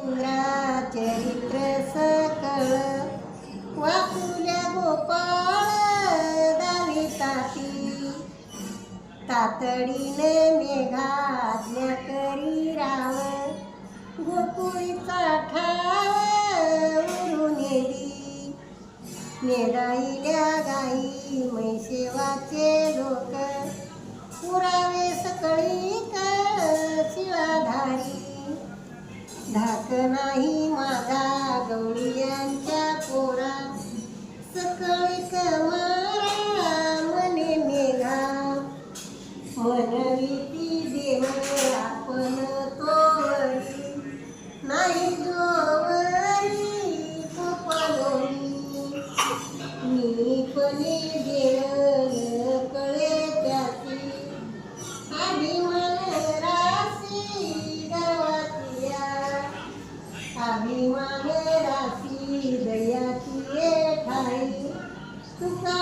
चरित्र सकळ वाकुल्या गोपाळ दावी तातडीने मेघाज्ञा करी राव गोकुळीचा ठाव उरून नेली नेराईल्या गाई मैसेवाचे लोक पुरावे सकळी शिळाधारी धाक नाही माझा गवळीयांच्या पोरा सकळी कमारा मने मेघा मनविती देव आपण तोवरी नाही जोवरी कोपालोनी मी पणे देव कळे त्याची अभिमान राशी गावातल्या अभिमान राशी दयाची ठाई तुका